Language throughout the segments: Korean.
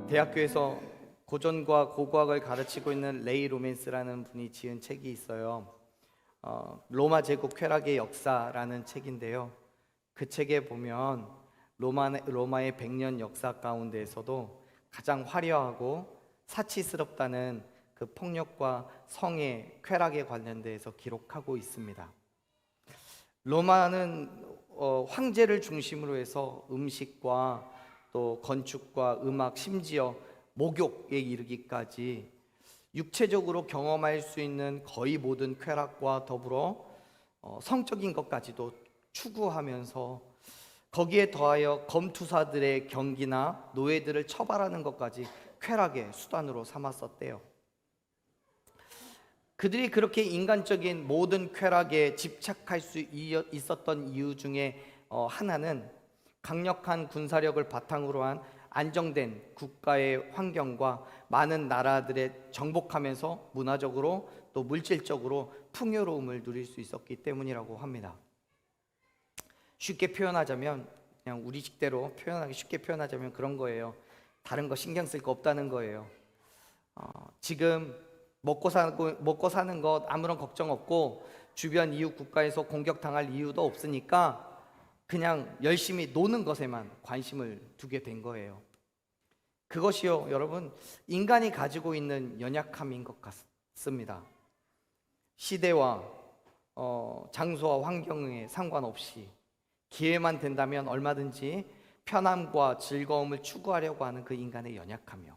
대학교에서 고전과 고고학을 가르치고 있는 레이 로맨스라는 분이 지은 책이 있어요. 로마 제국 쾌락의 역사라는 책인데요. 그 책에 보면 로마의 100년 역사 가운데에서도 가장 화려하고 사치스럽다는 그 폭력과 성의 쾌락에 관련돼서 기록하고 있습니다. 로마는 황제를 중심으로 해서 음식과 또 건축과 음악, 심지어 목욕에 이르기까지 육체적으로 경험할 수 있는 거의 모든 쾌락과 더불어 성적인 것까지도 추구하면서 거기에 더하여 검투사들의 경기나 노예들을 처벌하는 것까지 쾌락의 수단으로 삼았었대요. 그들이 그렇게 인간적인 모든 쾌락에 집착할 수 있었던 이유 중에 하나는 강력한 군사력을 바탕으로 한 안정된 국가의 환경과 많은 나라들의 정복하면서 문화적으로 또 물질적으로 풍요로움을 누릴 수 있었기 때문이라고 합니다. 쉽게 표현하자면, 그냥 우리 식대로 쉽게 표현하자면 그런 거예요. 다른 거 신경 쓸 거 없다는 거예요. 지금 먹고 사는 것 아무런 걱정 없고 주변 이웃 국가에서 공격당할 이유도 없으니까 그냥 열심히 노는 것에만 관심을 두게 된 거예요. 그것이요, 여러분, 인간이 가지고 있는 연약함인 것 같습니다. 시대와 장소와 환경에 상관없이 기회만 된다면 얼마든지 편함과 즐거움을 추구하려고 하는 그 인간의 연약함이요.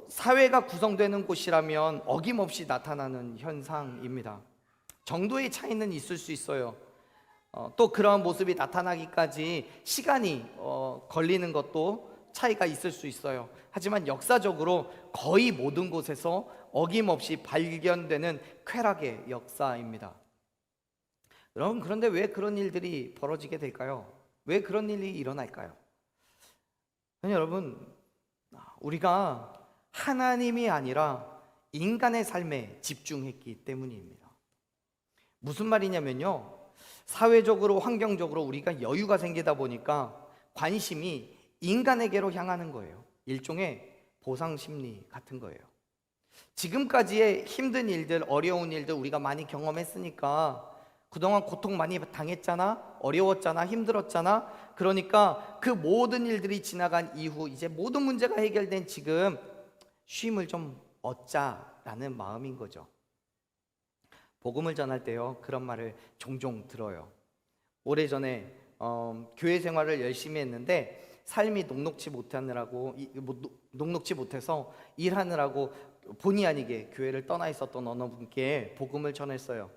사회가 구성되는 곳이라면 어김없이 나타나는 현상입니다. 정도의 차이는 있을 수 있어요. 또 그런 모습이 나타나기까지 시간이 걸리는 것도 차이가 있을 수 있어요. 하지만 역사적으로 거의 모든 곳에서 어김없이 발견되는 쾌락의 역사입니다. 여러분, 그런데 왜 그런 일들이 벌어지게 될까요? 왜 그런 일이 일어날까요? 여러분, 우리가 하나님이 아니라 인간의 삶에 집중했기 때문입니다. 무슨 말이냐면요, 사회적으로 환경적으로 우리가 여유가 생기다 보니까 관심이 인간에게로 향하는 거예요. 일종의 보상심리 같은 거예요. 지금까지의 힘든 일들, 어려운 일들 우리가 많이 경험했으니까 그동안 고통 많이 당했잖아, 어려웠잖아, 힘들었잖아. 그러니까 그 모든 일들이 지나간 이후 이제 모든 문제가 해결된 지금 쉼을 좀 얻자라는 마음인 거죠. 복음을 전할 때요, 그런 말을 종종 들어요. 오래전에 교회 생활을 열심히 했는데 삶이 녹록지 못해서 일하느라고 본의 아니게 교회를 떠나 있었던 어느 분께 복음을 전했어요.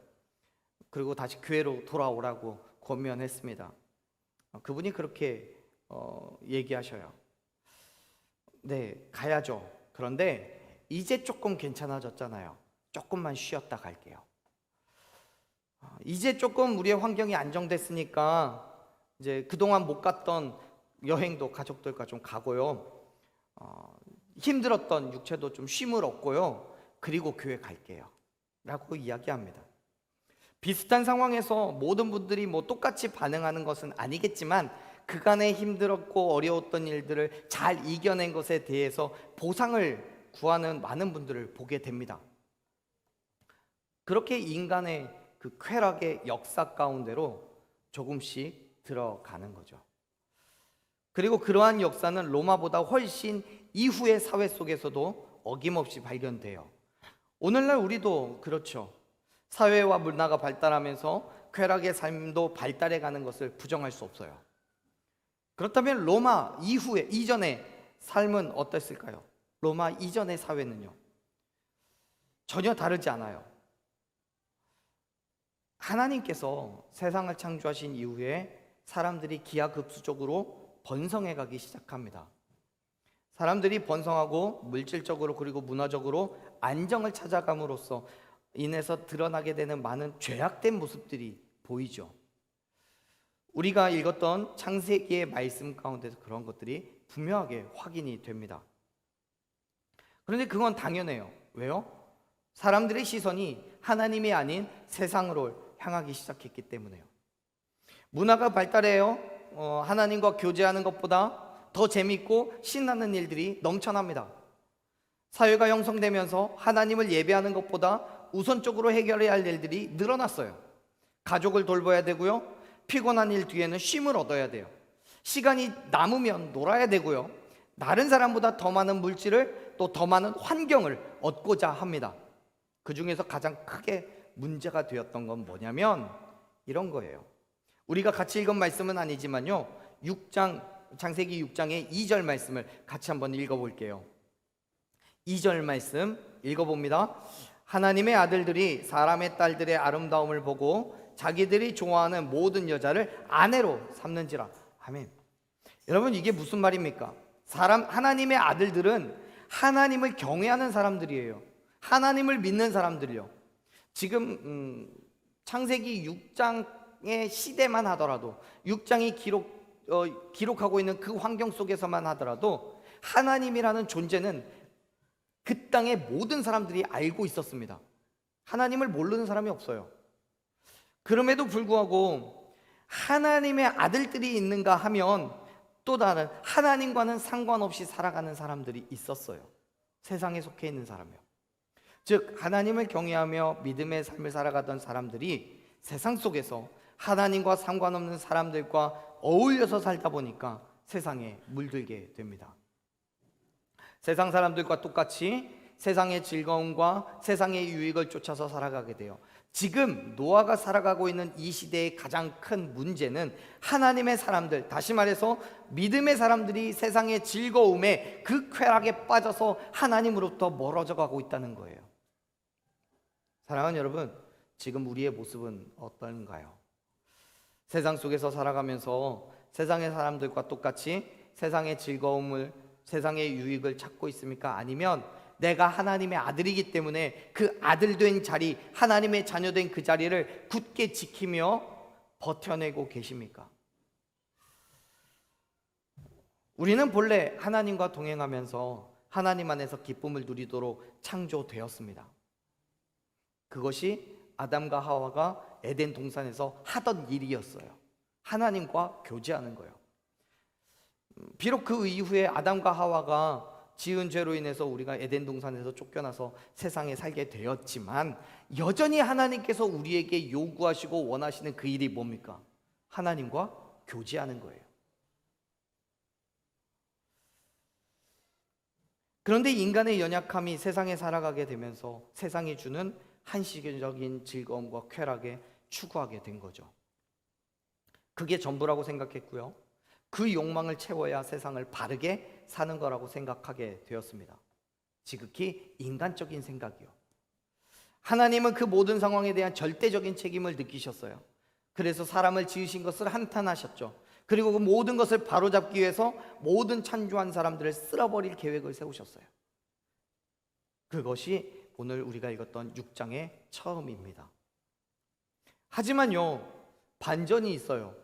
그리고 다시 교회로 돌아오라고 권면했습니다. 그분이 그렇게 얘기하셔요. 네, 가야죠. 그런데 이제 조금 괜찮아졌잖아요. 조금만 쉬었다 갈게요. 이제 조금 우리의 환경이 안정됐으니까 이제 그동안 못 갔던 여행도 가족들과 좀 가고요. 힘들었던 육체도 좀 쉼을 얻고요. 그리고 교회 갈게요 라고 이야기합니다. 비슷한 상황에서 모든 분들이 똑같이 반응하는 것은 아니겠지만 그간의 힘들었고 어려웠던 일들을 잘 이겨낸 것에 대해서 보상을 구하는 많은 분들을 보게 됩니다. 그렇게 인간의 그 쾌락의 역사 가운데로 조금씩 들어가는 거죠. 그리고 그러한 역사는 로마보다 훨씬 이후의 사회 속에서도 어김없이 발견돼요. 오늘날 우리도 그렇죠. 사회와 문화가 발달하면서 쾌락의 삶도 발달해가는 것을 부정할 수 없어요. 그렇다면 로마 이전의 삶은 어땠을까요? 로마 이전의 사회는요, 전혀 다르지 않아요. 하나님께서 세상을 창조하신 이후에 사람들이 기하급수적으로 번성해 가기 시작합니다. 사람들이 번성하고 물질적으로 그리고 문화적으로 안정을 찾아감으로써 인해서 드러나게 되는 많은 죄악된 모습들이 보이죠. 우리가 읽었던 창세기의 말씀 가운데서 그런 것들이 분명하게 확인이 됩니다. 그런데 그건 당연해요. 왜요? 사람들의 시선이 하나님이 아닌 세상으로 향하기 시작했기 때문에요. 문화가 발달해요. 하나님과 교제하는 것보다 더 재밌고 신나는 일들이 넘쳐납니다. 사회가 형성되면서 하나님을 예배하는 것보다 우선적으로 해결해야 할 일들이 늘어났어요. 가족을 돌봐야 되고요. 피곤한 일 뒤에는 쉼을 얻어야 돼요. 시간이 남으면 놀아야 되고요. 다른 사람보다 더 많은 물질을, 또 더 많은 환경을 얻고자 합니다. 그 중에서 가장 크게 문제가 되었던 건 뭐냐면 이런 거예요. 우리가 같이 읽은 말씀은 아니지만요, 창세기 6장의 2절 말씀을 같이 한번 읽어볼게요. 2절 말씀 읽어봅니다. 하나님의 아들들이 사람의 딸들의 아름다움을 보고 자기들이 좋아하는 모든 여자를 아내로 삼는지라. 아멘. 여러분, 이게 무슨 말입니까? 하나님의 아들들은 하나님을 경외하는 사람들이에요. 하나님을 믿는 사람들이요. 지금 창세기 6장의 시대만 하더라도, 6장이 기록하고 있는 그 환경 속에서만 하더라도 하나님이라는 존재는 그 땅의 모든 사람들이 알고 있었습니다. 하나님을 모르는 사람이 없어요. 그럼에도 불구하고 하나님의 아들들이 있는가 하면 또 다른 하나님과는 상관없이 살아가는 사람들이 있었어요. 세상에 속해 있는 사람이요. 즉 하나님을 경외하며 믿음의 삶을 살아가던 사람들이 세상 속에서 하나님과 상관없는 사람들과 어울려서 살다 보니까 세상에 물들게 됩니다. 세상 사람들과 똑같이 세상의 즐거움과 세상의 유익을 쫓아서 살아가게 돼요. 지금 노아가 살아가고 있는 이 시대의 가장 큰 문제는 하나님의 사람들, 다시 말해서 믿음의 사람들이 세상의 즐거움에 그 쾌락에 빠져서 하나님으로부터 멀어져 가고 있다는 거예요. 사랑하는 여러분, 지금 우리의 모습은 어떤가요? 세상 속에서 살아가면서 세상의 사람들과 똑같이 세상의 즐거움을, 세상의 유익을 찾고 있습니까? 아니면 내가 하나님의 아들이기 때문에 그 아들 된 자리, 하나님의 자녀 된 그 자리를 굳게 지키며 버텨내고 계십니까? 우리는 본래 하나님과 동행하면서 하나님 안에서 기쁨을 누리도록 창조되었습니다. 그것이 아담과 하와가 에덴 동산에서 하던 일이었어요. 하나님과 교제하는 거예요. 비록 그 이후에 아담과 하와가 지은 죄로 인해서 우리가 에덴 동산에서 쫓겨나서 세상에 살게 되었지만, 여전히 하나님께서 우리에게 요구하시고 원하시는 그 일이 뭡니까? 하나님과 교제하는 거예요. 그런데 인간의 연약함이 세상에 살아가게 되면서 세상이 주는 한시적인 즐거움과 쾌락에 추구하게 된 거죠. 그게 전부라고 생각했고요. 그 욕망을 채워야 세상을 바르게 사는 거라고 생각하게 되었습니다. 지극히 인간적인 생각이요. 하나님은 그 모든 상황에 대한 절대적인 책임을 느끼셨어요. 그래서 사람을 지으신 것을 한탄하셨죠. 그리고 그 모든 것을 바로잡기 위해서 모든 창조한 사람들을 쓸어버릴 계획을 세우셨어요. 그것이 오늘 우리가 읽었던 6장의 처음입니다. 하지만요, 반전이 있어요.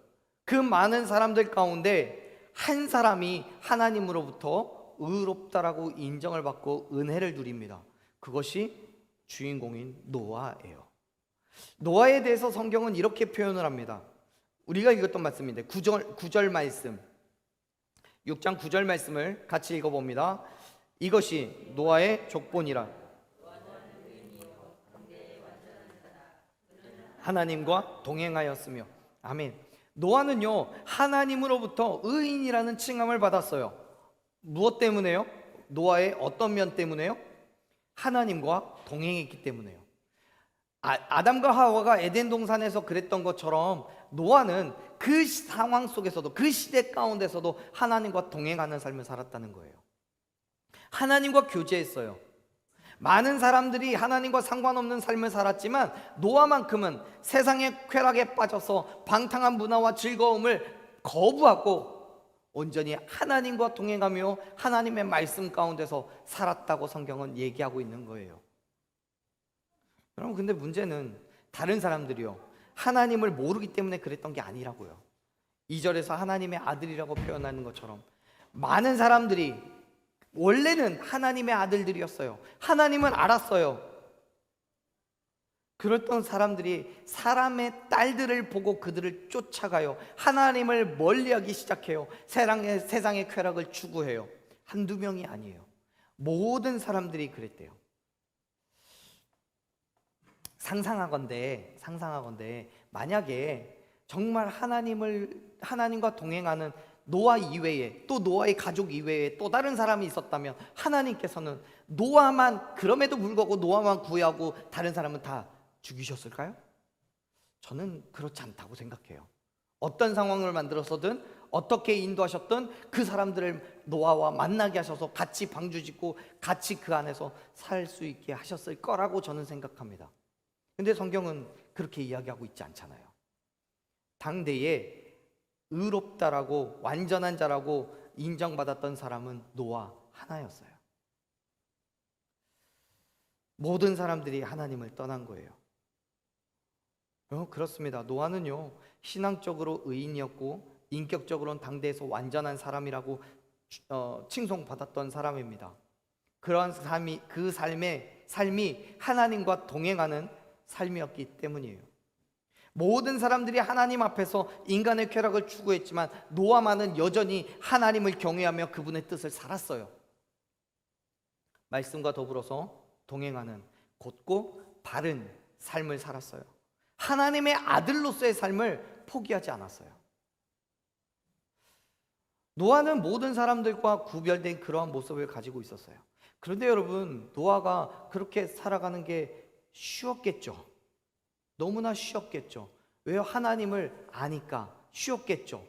그 많은 사람들 가운데 한 사람이 하나님으로부터 의롭다라고 인정을 받고 은혜를 누립니다. 그것이 주인공인 노아예요. 노아에 대해서 성경은 이렇게 표현을 합니다. 우리가 읽었던 말씀인데 9절 말씀, 6장 9절 말씀을 같이 읽어봅니다. 이것이 노아의 족본이라. 하나님과 동행하였으며. 아멘. 노아는요, 하나님으로부터 의인이라는 칭함을 받았어요. 무엇 때문에요? 노아의 어떤 면 때문에요? 하나님과 동행했기 때문에요. 아담과 하와가 에덴 동산에서 그랬던 것처럼 노아는 그 상황 속에서도, 그 시대 가운데서도 하나님과 동행하는 삶을 살았다는 거예요. 하나님과 교제했어요. 많은 사람들이 하나님과 상관없는 삶을 살았지만 노아만큼은 세상의 쾌락에 빠져서 방탕한 문화와 즐거움을 거부하고 온전히 하나님과 동행하며 하나님의 말씀 가운데서 살았다고 성경은 얘기하고 있는 거예요. 여러분, 근데 문제는 다른 사람들이요, 하나님을 모르기 때문에 그랬던 게 아니라고요. 2절에서 하나님의 아들이라고 표현하는 것처럼 많은 사람들이 원래는 하나님의 아들들이었어요. 하나님은 알았어요. 그랬던 사람들이 사람의 딸들을 보고 그들을 쫓아가요. 하나님을 멀리하기 시작해요. 세상의 쾌락을 추구해요. 한두 명이 아니에요. 모든 사람들이 그랬대요. 상상하건대 만약에 정말 하나님과 동행하는 노아 이외에, 또 노아의 가족 이외에 또 다른 사람이 있었다면 하나님께서는 노아만, 그럼에도 불구하고 노아만 구하고 다른 사람은 다 죽이셨을까요? 저는 그렇지 않다고 생각해요. 어떤 상황을 만들어서든 어떻게 인도하셨든 그 사람들을 노아와 만나게 하셔서 같이 방주 짓고 같이 그 안에서 살 수 있게 하셨을 거라고 저는 생각합니다. 근데 성경은 그렇게 이야기하고 있지 않잖아요. 당대에 의롭다라고, 완전한 자라고 인정받았던 사람은 노아 하나였어요. 모든 사람들이 하나님을 떠난 거예요. 그렇습니다. 노아는요, 신앙적으로 의인이었고 인격적으로는 당대에서 완전한 사람이라고 칭송받았던 사람입니다. 그러한 삶이, 그 삶이 하나님과 동행하는 삶이었기 때문이에요. 모든 사람들이 하나님 앞에서 인간의 쾌락을 추구했지만 노아만은 여전히 하나님을 경외하며 그분의 뜻을 살았어요. 말씀과 더불어서 동행하는 곧고 바른 삶을 살았어요. 하나님의 아들로서의 삶을 포기하지 않았어요. 노아는 모든 사람들과 구별된 그러한 모습을 가지고 있었어요. 그런데 여러분, 노아가 그렇게 살아가는 게 쉬웠겠죠? 너무나 쉬웠겠죠? 왜요? 하나님을 아니까 쉬웠겠죠?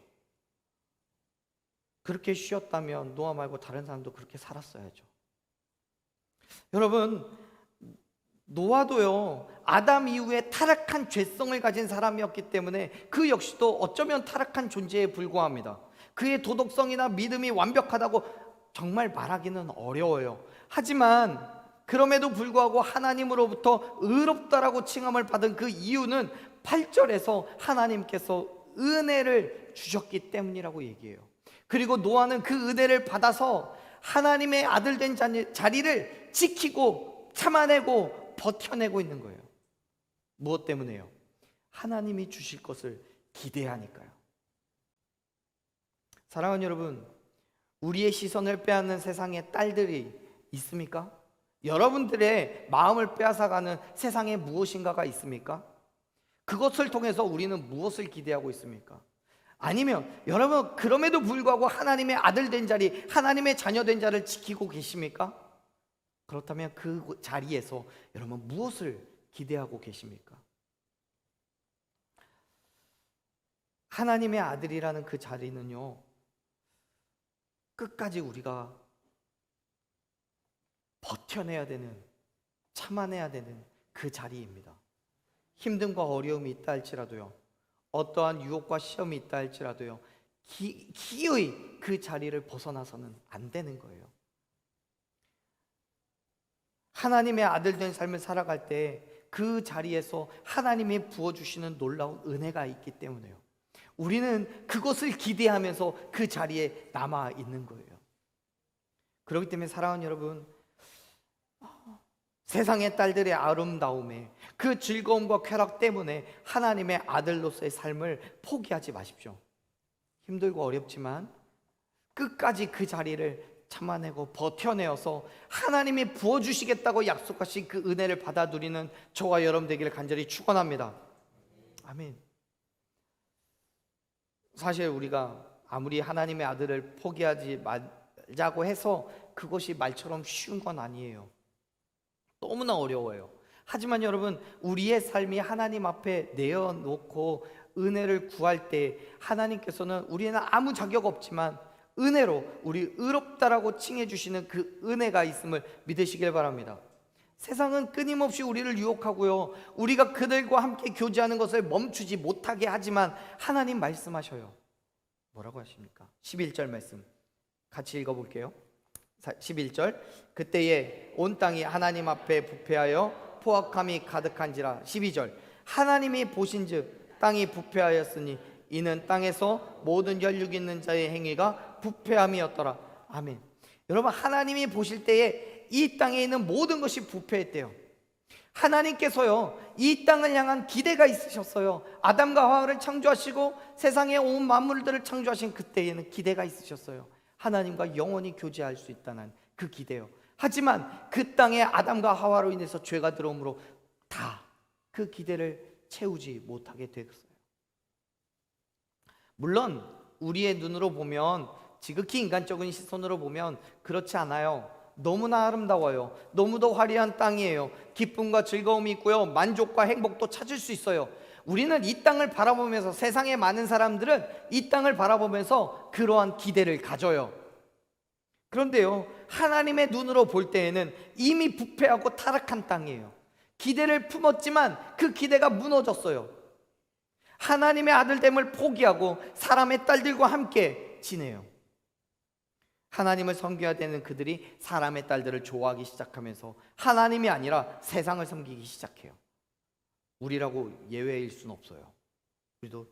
그렇게 쉬웠다면 노아 말고 다른 사람도 그렇게 살았어야죠. 여러분, 노아도요, 아담 이후에 타락한 죄성을 가진 사람이었기 때문에 그 역시도 어쩌면 타락한 존재에 불과합니다. 그의 도덕성이나 믿음이 완벽하다고 정말 말하기는 어려워요. 하지만 그럼에도 불구하고 하나님으로부터 의롭다라고 칭함을 받은 그 이유는 8절에서 하나님께서 은혜를 주셨기 때문이라고 얘기해요. 그리고 노아는 그 은혜를 받아서 하나님의 아들 된 자리를 지키고 참아내고 버텨내고 있는 거예요. 무엇 때문에요? 하나님이 주실 것을 기대하니까요. 사랑하는 여러분, 우리의 시선을 빼앗는 세상의 딸들이 있습니까? 여러분들의 마음을 빼앗아가는 세상에 무엇인가가 있습니까? 그것을 통해서 우리는 무엇을 기대하고 있습니까? 아니면 여러분, 그럼에도 불구하고 하나님의 아들 된 자리, 하나님의 자녀 된 자를 지키고 계십니까? 그렇다면 그 자리에서 여러분 무엇을 기대하고 계십니까? 하나님의 아들이라는 그 자리는요, 끝까지 우리가 버텨내야 되는, 참아내야 되는 그 자리입니다. 힘듦과 어려움이 있다 할지라도요, 어떠한 유혹과 시험이 있다 할지라도요, 기어이 그 자리를 벗어나서는 안 되는 거예요. 하나님의 아들 된 삶을 살아갈 때 그 자리에서 하나님이 부어주시는 놀라운 은혜가 있기 때문에요, 우리는 그것을 기대하면서 그 자리에 남아 있는 거예요. 그렇기 때문에 사랑하는 여러분, 세상의 딸들의 아름다움에, 그 즐거움과 쾌락 때문에 하나님의 아들로서의 삶을 포기하지 마십시오. 힘들고 어렵지만 끝까지 그 자리를 참아내고 버텨내어서 하나님이 부어주시겠다고 약속하신 그 은혜를 받아 누리는 저와 여러분 되기를 간절히 축원합니다. 아멘. 사실 우리가 아무리 하나님의 아들을 포기하지 말자고 해서 그것이 말처럼 쉬운 건 아니에요. 너무나 어려워요. 하지만 여러분, 우리의 삶이 하나님 앞에 내어놓고 은혜를 구할 때 하나님께서는 우리는 아무 자격 없지만 은혜로 우리 의롭다라고 칭해 주시는 그 은혜가 있음을 믿으시길 바랍니다. 세상은 끊임없이 우리를 유혹하고요, 우리가 그들과 함께 교제하는 것을 멈추지 못하게 하지만 하나님 말씀하셔요. 뭐라고 하십니까? 11절 말씀 같이 읽어볼게요. 11절, 그때에 온 땅이 하나님 앞에 부패하여 포악함이 가득한지라. 12절, 하나님이 보신즉 땅이 부패하였으니 이는 땅에서 모든 혈육 있는 자의 행위가 부패함이었더라. 아멘. 여러분, 하나님이 보실 때에 이 땅에 있는 모든 것이 부패했대요. 하나님께서요, 이 땅을 향한 기대가 있으셨어요. 아담과 하와를 창조하시고 세상의 온 만물들을 창조하신 그때에는 기대가 있으셨어요. 하나님과 영원히 교제할 수 있다는 그 기대요. 하지만 그 땅에 아담과 하와로 인해서 죄가 들어오므로 다 그 기대를 채우지 못하게 되었어요. 물론 우리의 눈으로 보면, 지극히 인간적인 시선으로 보면 그렇지 않아요. 너무나 아름다워요. 너무도 화려한 땅이에요. 기쁨과 즐거움이 있고요, 만족과 행복도 찾을 수 있어요. 우리는 이 땅을 바라보면서, 세상의 많은 사람들은 이 땅을 바라보면서 그러한 기대를 가져요. 그런데요, 하나님의 눈으로 볼 때에는 이미 부패하고 타락한 땅이에요. 기대를 품었지만 그 기대가 무너졌어요. 하나님의 아들됨을 포기하고 사람의 딸들과 함께 지내요. 하나님을 섬겨야 되는 그들이 사람의 딸들을 좋아하기 시작하면서 하나님이 아니라 세상을 섬기기 시작해요. 우리라고 예외일 수는 없어요. 우리도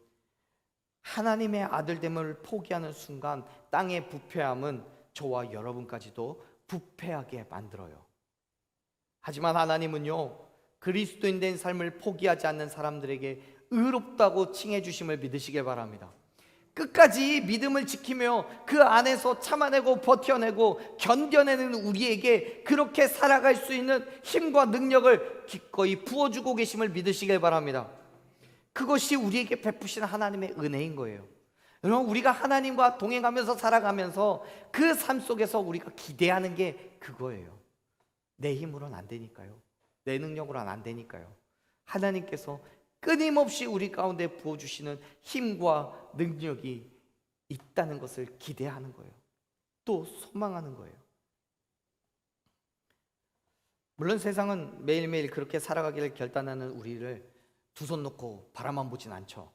하나님의 아들됨을 포기하는 순간 땅의 부패함은 저와 여러분까지도 부패하게 만들어요. 하지만 하나님은요, 그리스도인 된 삶을 포기하지 않는 사람들에게 의롭다고 칭해 주심을 믿으시길 바랍니다. 끝까지 믿음을 지키며 그 안에서 참아내고 버텨내고 견뎌내는 우리에게 그렇게 살아갈 수 있는 힘과 능력을 기꺼이 부어주고 계심을 믿으시길 바랍니다. 그것이 우리에게 베푸시는 하나님의 은혜인 거예요. 여러분, 우리가 하나님과 동행하면서 살아가면서 그 삶 속에서 우리가 기대하는 게 그거예요. 내 힘으로는 안 되니까요. 내 능력으로는 안 되니까요. 하나님께서 끊임없이 우리 가운데 부어주시는 힘과 능력이 있다는 것을 기대하는 거예요. 또 소망하는 거예요. 물론 세상은 매일매일 그렇게 살아가기를 결단하는 우리를 두 손 놓고 바라만 보진 않죠.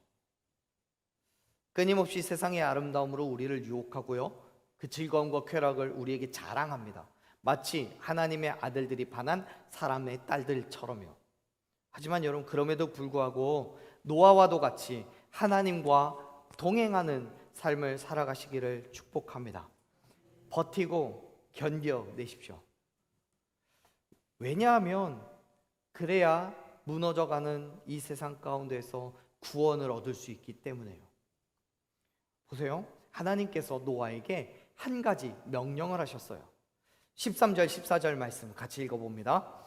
끊임없이 세상의 아름다움으로 우리를 유혹하고요, 그 즐거움과 쾌락을 우리에게 자랑합니다. 마치 하나님의 아들들이 반한 사람의 딸들처럼요. 하지만 여러분, 그럼에도 불구하고 노아와도 같이 하나님과 동행하는 삶을 살아가시기를 축복합니다. 버티고 견뎌내십시오. 왜냐하면 그래야 무너져가는 이 세상 가운데서 구원을 얻을 수 있기 때문에요. 보세요, 하나님께서 노아에게 한 가지 명령을 하셨어요. 13절 14절 말씀 같이 읽어봅니다.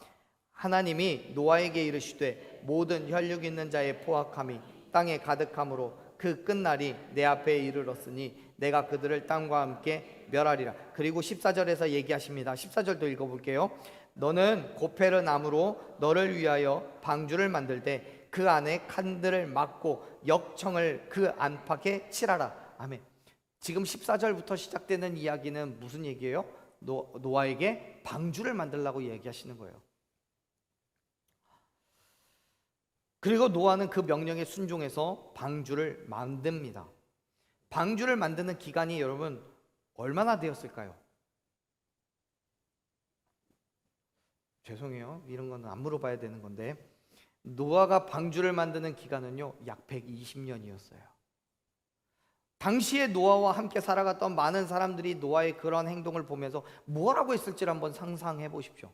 하나님이 노아에게 이르시되 모든 혈육 있는 자의 포악함이 땅에 가득함으로 그 끝날이 내 앞에 이르렀으니 내가 그들을 땅과 함께 멸하리라. 그리고 14절에서 얘기하십니다. 14절도 읽어볼게요. 너는 고페르 나무로 너를 위하여 방주를 만들되 그 안에 칸들을 막고 역청을 그 안팎에 칠하라. 아멘. 지금 14절부터 시작되는 이야기는 무슨 얘기예요? 노아에게 방주를 만들라고 얘기하시는 거예요. 그리고 노아는 그 명령에 순종해서 방주를 만듭니다. 방주를 만드는 기간이 여러분 얼마나 되었을까요? 죄송해요, 이런 거는 안 물어봐야 되는 건데, 노아가 방주를 만드는 기간은요 약 120년이었어요. 당시에 노아와 함께 살아갔던 많은 사람들이 노아의 그런 행동을 보면서 뭐라고 했을지를 한번 상상해 보십시오.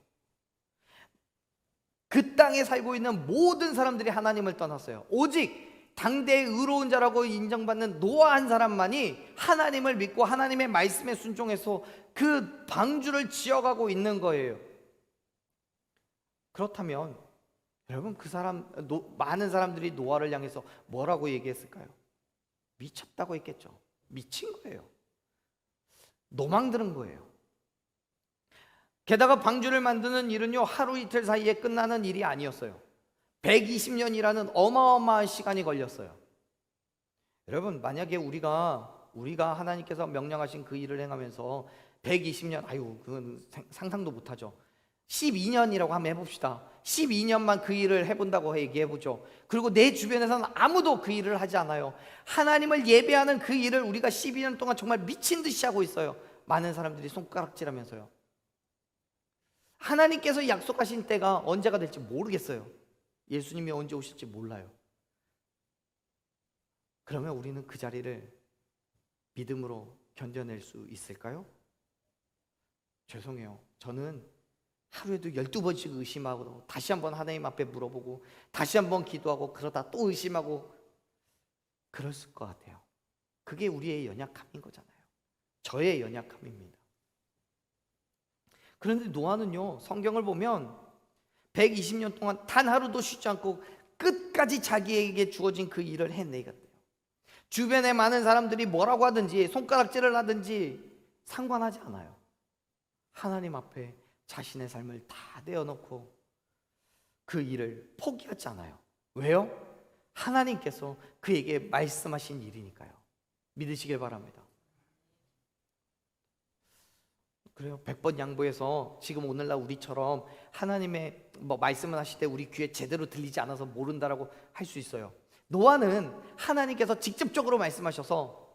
그 땅에 살고 있는 모든 사람들이 하나님을 떠났어요. 오직 당대의 의로운 자라고 인정받는 노아 한 사람만이 하나님을 믿고 하나님의 말씀에 순종해서 그 방주를 지어가고 있는 거예요. 그렇다면 여러분, 많은 사람들이 노아를 향해서 뭐라고 얘기했을까요? 미쳤다고 했겠죠. 미친 거예요. 노망 들은 거예요. 게다가 방주를 만드는 일은요 하루 이틀 사이에 끝나는 일이 아니었어요. 120년이라는 어마어마한 시간이 걸렸어요. 여러분, 만약에 우리가 하나님께서 명령하신 그 일을 행하면서 120년, 그건 상상도 못하죠. 12년이라고 한번 해봅시다. 12년만 그 일을 해본다고 얘기해보죠. 그리고 내 주변에서는 아무도 그 일을 하지 않아요. 하나님을 예배하는 그 일을 우리가 12년 동안 정말 미친 듯이 하고 있어요. 많은 사람들이 손가락질하면서요. 하나님께서 약속하신 때가 언제가 될지 모르겠어요. 예수님이 언제 오실지 몰라요. 그러면 우리는 그 자리를 믿음으로 견뎌낼 수 있을까요? 죄송해요, 저는 하루에도 12번씩 의심하고 다시 한번 하나님 앞에 물어보고 다시 한번 기도하고 그러다 또 의심하고 그랬을 것 같아요. 그게 우리의 연약함인 거잖아요. 저의 연약함입니다. 그런데 노아는요, 성경을 보면 120년 동안 단 하루도 쉬지 않고 끝까지 자기에게 주어진 그 일을 해내갔대요. 주변에 많은 사람들이 뭐라고 하든지 손가락질을 하든지 상관하지 않아요. 하나님 앞에 자신의 삶을 다 내어놓고 그 일을 포기하지 않아요. 왜요? 하나님께서 그에게 말씀하신 일이니까요. 믿으시길 바랍니다. 그래요. 100번 양보해서 지금 오늘날 우리처럼 하나님의 말씀을 하실 때 우리 귀에 제대로 들리지 않아서 모른다라고 할 수 있어요. 노아는 하나님께서 직접적으로 말씀하셔서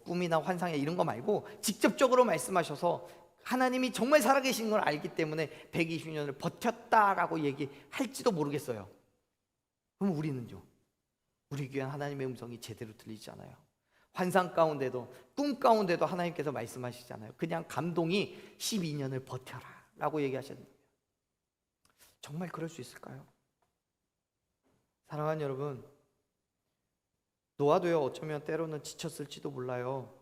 꿈이나 환상에 이런 거 말고 직접적으로 말씀하셔서 하나님이 정말 살아계신 걸 알기 때문에 120년을 버텼다라고 얘기할지도 모르겠어요. 그럼 우리는요? 우리 귀에 하나님의 음성이 제대로 들리지 않아요. 환상 가운데도 꿈 가운데도 하나님께서 말씀하시잖아요. 그냥 감동이 12년을 버텨라 라고 얘기하셨는데 정말 그럴 수 있을까요? 사랑하는 여러분, 노아도요 어쩌면 때로는 지쳤을지도 몰라요.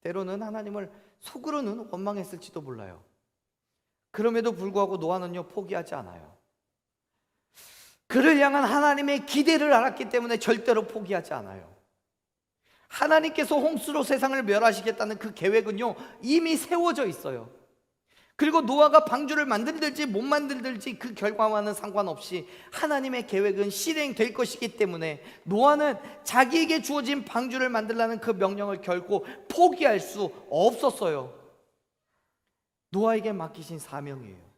때로는 하나님을 속으로는 원망했을지도 몰라요. 그럼에도 불구하고 노아는요 포기하지 않아요. 그를 향한 하나님의 기대를 알았기 때문에 절대로 포기하지 않아요. 하나님께서 홍수로 세상을 멸하시겠다는 그 계획은요 이미 세워져 있어요. 그리고 노아가 방주를 만들든지 못 만들든지 그 결과와는 상관없이 하나님의 계획은 실행될 것이기 때문에 노아는 자기에게 주어진 방주를 만들라는 그 명령을 결코 포기할 수 없었어요. 노아에게 맡기신 사명이에요.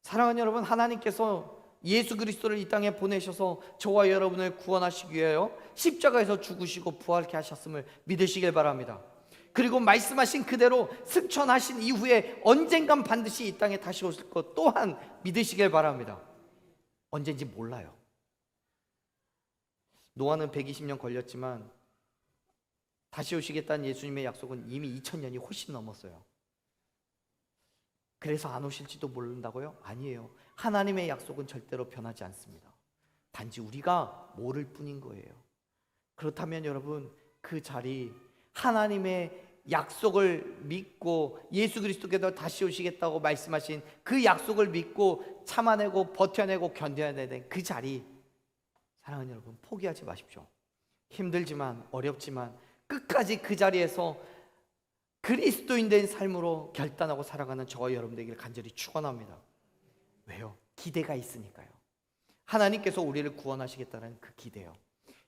사랑하는 여러분, 하나님께서 예수 그리스도를 이 땅에 보내셔서 저와 여러분을 구원하시기 위하여 십자가에서 죽으시고 부활케 하셨음을 믿으시길 바랍니다. 그리고 말씀하신 그대로 승천하신 이후에 언젠간 반드시 이 땅에 다시 오실 것 또한 믿으시길 바랍니다. 언젠지 몰라요. 노아는 120년 걸렸지만 다시 오시겠다는 예수님의 약속은 이미 2000년이 훨씬 넘었어요. 그래서 안 오실지도 모른다고요? 아니에요. 하나님의 약속은 절대로 변하지 않습니다. 단지 우리가 모를 뿐인 거예요. 그렇다면 여러분, 그 자리 하나님의 약속을 믿고 예수 그리스도께서 다시 오시겠다고 말씀하신 그 약속을 믿고 참아내고 버텨내고 견뎌내는 그 자리, 사랑하는 여러분, 포기하지 마십시오. 힘들지만 어렵지만 끝까지 그 자리에서 그리스도인 된 삶으로 결단하고 살아가는 저와 여러분들에게 간절히 축원합니다. 왜요? 기대가 있으니까요. 하나님께서 우리를 구원하시겠다는 그 기대요.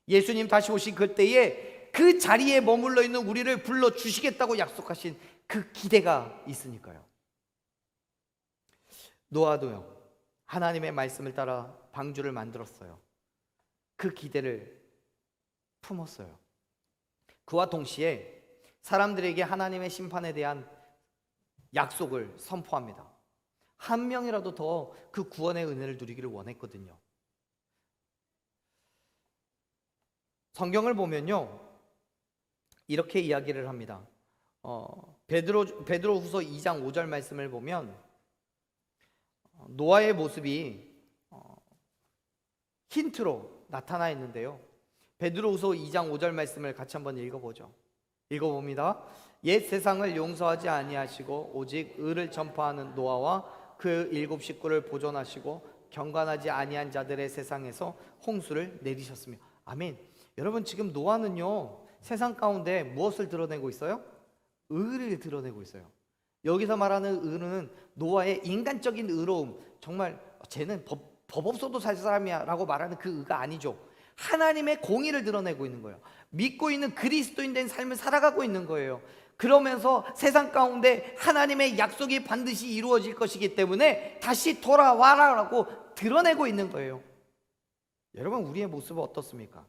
예수님 다시 오신 그때에 그 자리에 머물러 있는 우리를 불러주시겠다고 약속하신 그 기대가 있으니까요. 노아도요 하나님의 말씀을 따라 방주를 만들었어요. 그 기대를 품었어요. 그와 동시에 사람들에게 하나님의 심판에 대한 약속을 선포합니다. 한 명이라도 더 그 구원의 은혜를 누리기를 원했거든요. 성경을 보면요 이렇게 이야기를 합니다. 베드로후서 2장 5절 말씀을 보면 노아의 모습이 힌트로 나타나 있는데요. 베드로후서 2장 5절 말씀을 같이 한번 읽어보죠. 읽어봅니다. 옛 세상을 용서하지 아니하시고 오직 의를 전파하는 노아와 그 7 식구를 보존하시고 경건하지 아니한 자들의 세상에서 홍수를 내리셨으며. 아멘. 여러분, 지금 노아는요 세상 가운데 무엇을 드러내고 있어요? 의를 드러내고 있어요. 여기서 말하는 의는 노아의 인간적인 의로움, 정말 쟤는 법 없어도 살 사람이야 라고 말하는 그 의가 아니죠. 하나님의 공의를 드러내고 있는 거예요. 믿고 있는 그리스도인 된 삶을 살아가고 있는 거예요. 그러면서 세상 가운데 하나님의 약속이 반드시 이루어질 것이기 때문에 다시 돌아와라 라고 드러내고 있는 거예요. 여러분, 우리의 모습은 어떻습니까?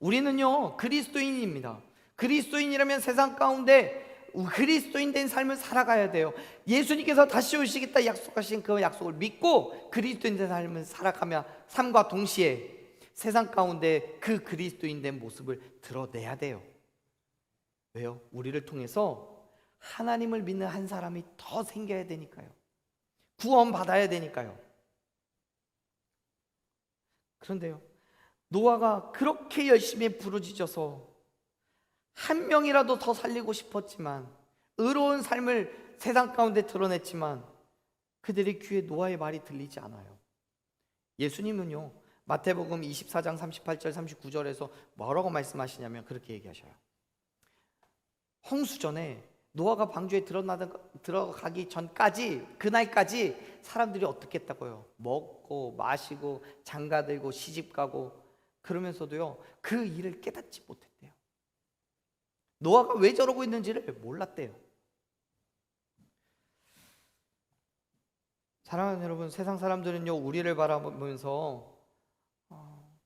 우리는요 그리스도인입니다. 그리스도인이라면 세상 가운데 그리스도인 된 삶을 살아가야 돼요. 예수님께서 다시 오시겠다 약속하신 그 약속을 믿고 그리스도인 된 삶을 살아가며 삶과 동시에 세상 가운데 그 그리스도인 된 모습을 드러내야 돼요. 왜요? 우리를 통해서 하나님을 믿는 한 사람이 더 생겨야 되니까요. 구원받아야 되니까요. 그런데요, 노아가 그렇게 열심히 부르짖어서 한 명이라도 더 살리고 싶었지만, 의로운 삶을 세상 가운데 드러냈지만 그들의 귀에 노아의 말이 들리지 않아요. 예수님은요, 마태복음 24장 38절 39절에서 뭐라고 말씀하시냐면 그렇게 얘기하셔요. 홍수전에 노아가 방주에 들어가기 전까지, 그날까지 사람들이 어떻게 했다고요? 먹고 마시고 장가들고 시집가고, 그러면서도요 그 일을 깨닫지 못했대요. 노아가 왜 저러고 있는지를 몰랐대요. 사랑하는 여러분, 세상 사람들은요 우리를 바라보면서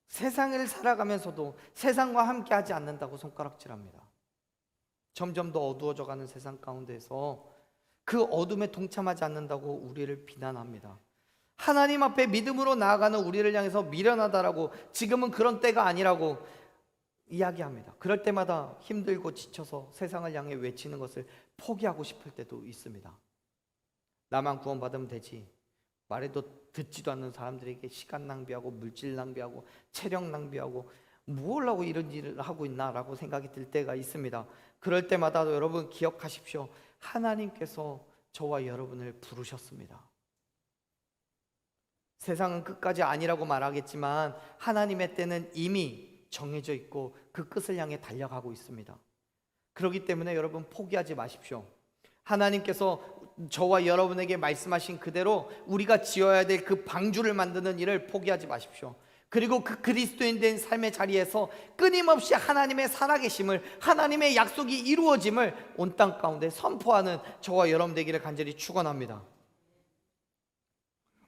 세상을 살아가면서도 세상과 함께 하지 않는다고 손가락질합니다. 점점 더 어두워져 가는 세상 가운데서 그 어둠에 동참하지 않는다고 우리를 비난합니다. 하나님 앞에 믿음으로 나아가는 우리를 향해서 미련하다라고, 지금은 그런 때가 아니라고 이야기합니다. 그럴 때마다 힘들고 지쳐서 세상을 향해 외치는 것을 포기하고 싶을 때도 있습니다. 나만 구원받으면 되지, 말해도 듣지도 않는 사람들에게 시간 낭비하고 물질 낭비하고 체력 낭비하고 뭘 하고 이런 일을 하고 있나라고 생각이 들 때가 있습니다. 그럴 때마다 여러분 기억하십시오. 하나님께서 저와 여러분을 부르셨습니다. 세상은 끝까지 아니라고 말하겠지만 하나님의 때는 이미 정해져 있고 그 끝을 향해 달려가고 있습니다. 그렇기 때문에 여러분 포기하지 마십시오. 하나님께서 저와 여러분에게 말씀하신 그대로 우리가 지어야 될 그 방주를 만드는 일을 포기하지 마십시오. 그리고 그 그리스도인 된 삶의 자리에서 끊임없이 하나님의 살아계심을, 하나님의 약속이 이루어짐을 온 땅 가운데 선포하는 저와 여러분 되기를 간절히 축원합니다.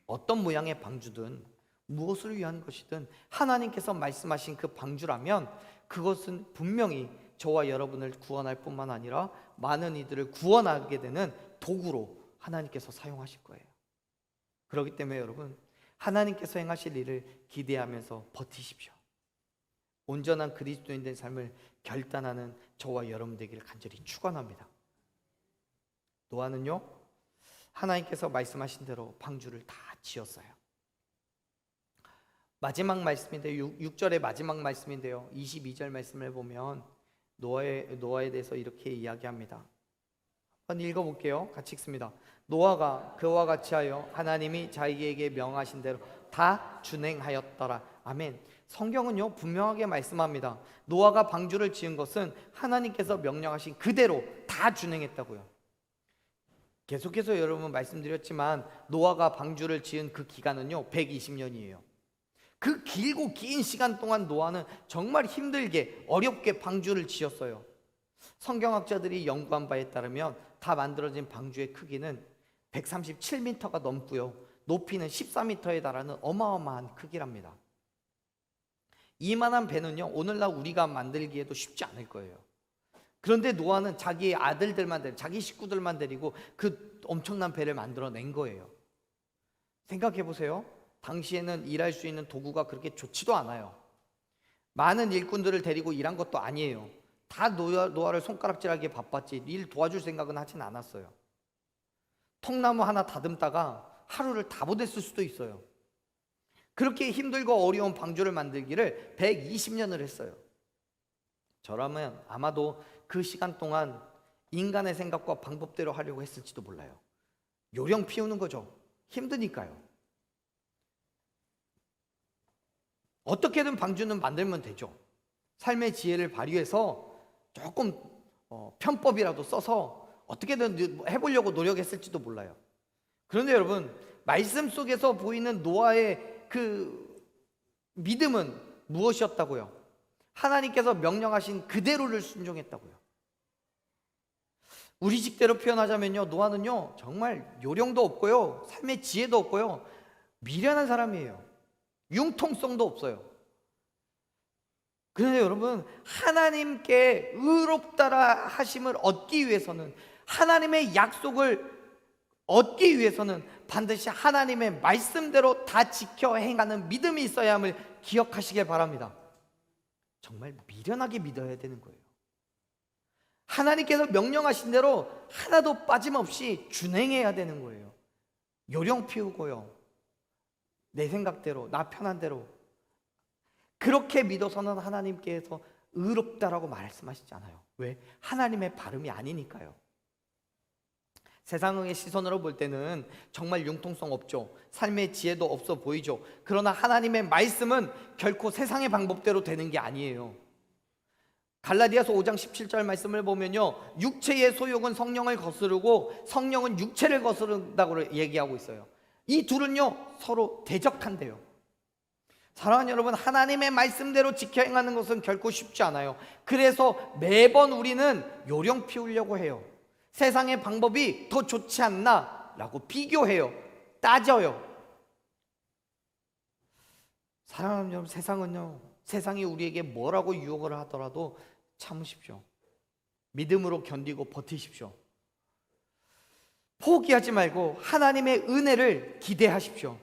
어떤 모양의 방주든 무엇을 위한 것이든 하나님께서 말씀하신 그 방주라면 그것은 분명히 저와 여러분을 구원할 뿐만 아니라 많은 이들을 구원하게 되는 도구로 하나님께서 사용하실 거예요. 그렇기 때문에 여러분, 하나님께서 행하실 일을 기대하면서 버티십시오. 온전한 그리스도인 된 삶을 결단하는 저와 여러분 되기를 간절히 축원합니다. 노아는요, 하나님께서 말씀하신 대로 방주를 다 지었어요. 마지막 말씀인데요, 6절의 마지막 말씀인데요, 22절 말씀을 보면 노아에 대해서 이렇게 이야기합니다. 한번 읽어볼게요. 같이 읽습니다. 노아가 그와 같이 하여 하나님이 자기에게 명하신 대로 다 준행하였더라. 아멘. 성경은요 분명하게 말씀합니다. 노아가 방주를 지은 것은 하나님께서 명령하신 그대로 다 준행했다고요. 계속해서 여러분 말씀드렸지만 노아가 방주를 지은 그 기간은요 120년이에요. 그 길고 긴 시간 동안 노아는 정말 힘들게 어렵게 방주를 지었어요. 성경학자들이 연구한 바에 따르면 다 만들어진 방주의 크기는 137m가 넘고요, 높이는 14m에 달하는 어마어마한 크기랍니다. 이만한 배는요 오늘날 우리가 만들기에도 쉽지 않을 거예요. 그런데 노아는 자기의 아들들만 데리고, 자기 식구들만 데리고 그 엄청난 배를 만들어낸 거예요. 생각해 보세요. 당시에는 일할 수 있는 도구가 그렇게 좋지도 않아요. 많은 일꾼들을 데리고 일한 것도 아니에요. 다 노아를 손가락질하기에 바빴지 일 도와줄 생각은 하진 않았어요. 통나무 하나 다듬다가 하루를 다 보냈을 수도 있어요. 그렇게 힘들고 어려운 방주를 만들기를 120년을 했어요. 저라면 아마도 그 시간 동안 인간의 생각과 방법대로 하려고 했을지도 몰라요. 요령 피우는 거죠. 힘드니까요. 어떻게든 방주는 만들면 되죠. 삶의 지혜를 발휘해서 조금 편법이라도 써서 어떻게든 해보려고 노력했을지도 몰라요. 그런데 여러분, 말씀 속에서 보이는 노아의 그 믿음은 무엇이었다고요? 하나님께서 명령하신 그대로를 순종했다고요. 우리 식대로 표현하자면요, 노아는요 정말 요령도 없고요, 삶의 지혜도 없고요, 미련한 사람이에요. 융통성도 없어요. 그런데 여러분, 하나님께 의롭다라 하심을 얻기 위해서는, 하나님의 약속을 얻기 위해서는 반드시 하나님의 말씀대로 다 지켜 행하는 믿음이 있어야 함을 기억하시길 바랍니다. 정말 미련하게 믿어야 되는 거예요. 하나님께서 명령하신 대로 하나도 빠짐없이 준행해야 되는 거예요. 요령 피우고요, 내 생각대로, 나 편한 대로. 그렇게 믿어서는 하나님께서 의롭다라고 말씀하시잖아요. 왜? 하나님의 발음이 아니니까요. 세상의 시선으로 볼 때는 정말 융통성 없죠. 삶의 지혜도 없어 보이죠. 그러나 하나님의 말씀은 결코 세상의 방법대로 되는 게 아니에요. 갈라디아서 5장 17절 말씀을 보면요, 육체의 소욕은 성령을 거스르고 성령은 육체를 거스른다고 얘기하고 있어요. 이 둘은요 서로 대적한대요. 사랑하는 여러분, 하나님의 말씀대로 지켜 행하는 것은 결코 쉽지 않아요. 그래서 매번 우리는 요령 피우려고 해요. 세상의 방법이 더 좋지 않나 라고 비교해요. 따져요. 사랑하는 여러분, 세상은요, 세상이 우리에게 뭐라고 유혹을 하더라도 참으십시오. 믿음으로 견디고 버티십시오. 포기하지 말고 하나님의 은혜를 기대하십시오.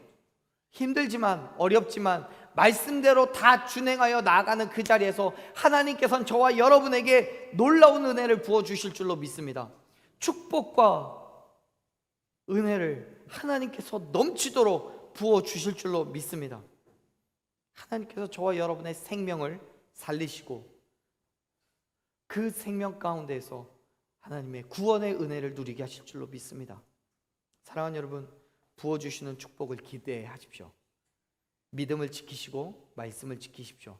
힘들지만 어렵지만 말씀대로 다 준행하여 나아가는 그 자리에서 하나님께서는 저와 여러분에게 놀라운 은혜를 부어주실 줄로 믿습니다. 축복과 은혜를 하나님께서 넘치도록 부어주실 줄로 믿습니다. 하나님께서 저와 여러분의 생명을 살리시고 그 생명 가운데에서 하나님의 구원의 은혜를 누리게 하실 줄로 믿습니다. 사랑하는 여러분, 부어주시는 축복을 기대하십시오. 믿음을 지키시고 말씀을 지키십시오.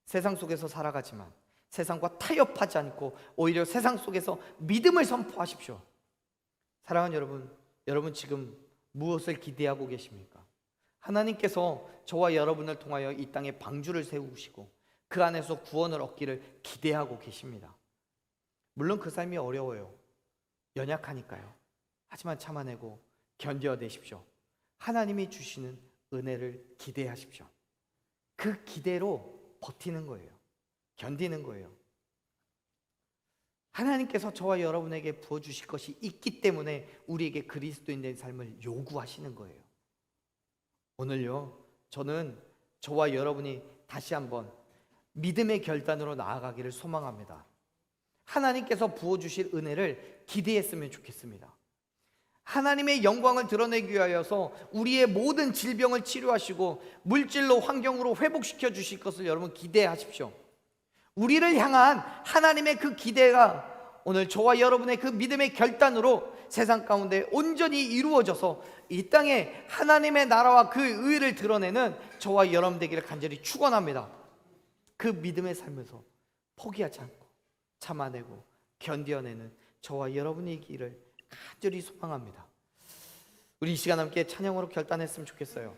세상 속에서 살아가지만 세상과 타협하지 않고 오히려 세상 속에서 믿음을 선포하십시오. 사랑하는 여러분, 여러분 지금 무엇을 기대하고 계십니까? 하나님께서 저와 여러분을 통하여 이 땅에 방주를 세우시고 그 안에서 구원을 얻기를 기대하고 계십니다. 물론 그 삶이 어려워요. 연약하니까요. 하지만 참아내고 견뎌내십시오. 하나님이 주시는 은혜를 기대하십시오. 그 기대로 버티는 거예요. 견디는 거예요. 하나님께서 저와 여러분에게 부어주실 것이 있기 때문에 우리에게 그리스도인의 삶을 요구하시는 거예요. 오늘요, 저는 저와 여러분이 다시 한번 믿음의 결단으로 나아가기를 소망합니다. 하나님께서 부어주실 은혜를 기대했으면 좋겠습니다. 하나님의 영광을 드러내기 위하여서 우리의 모든 질병을 치료하시고 물질로 환경으로 회복시켜 주실 것을 여러분 기대하십시오. 우리를 향한 하나님의 그 기대가 오늘 저와 여러분의 그 믿음의 결단으로 세상 가운데 온전히 이루어져서 이 땅에 하나님의 나라와 그 의를 드러내는 저와 여러분 되기를 간절히 축원합니다. 그 믿음의 삶에서 포기하지 않고 참아내고 견뎌내는 저와 여러분이기를 간절히 소망합니다. 우리 이 시간 함께 찬양으로 결단했으면 좋겠어요.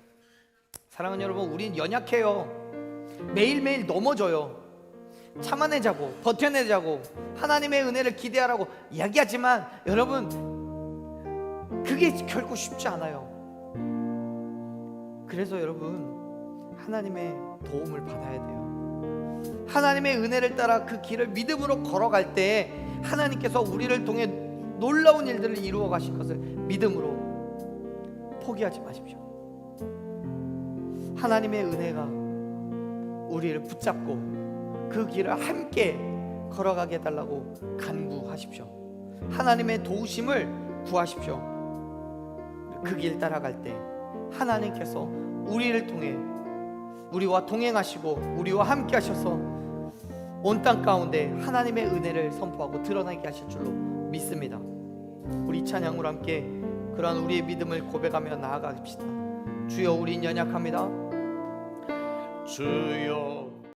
사랑하는 여러분, 우린 연약해요. 매일매일 넘어져요. 참아내자고 버텨내자고 하나님의 은혜를 기대하라고 이야기하지만 여러분, 그게 결코 쉽지 않아요. 그래서 여러분, 하나님의 도움을 받아야 돼요. 하나님의 은혜를 따라 그 길을 믿음으로 걸어갈 때 하나님께서 우리를 통해 놀라운 일들을 이루어 가실 것을 믿음으로 포기하지 마십시오. 하나님의 은혜가 우리를 붙잡고 그 길을 함께 걸어가게 해달라고 간구하십시오. 하나님의 도우심을 구하십시오. 그 길 따라갈 때 하나님께서 우리를 통해 우리와 동행하시고 우리와 함께 하셔서 온 땅 가운데 하나님의 은혜를 선포하고 드러나게 하실 줄로 믿습니다. 우리 찬양으로 함께 그러한 우리의 믿음을 고백하며 나아갑시다. 주여, 우린 연약합니다. 주여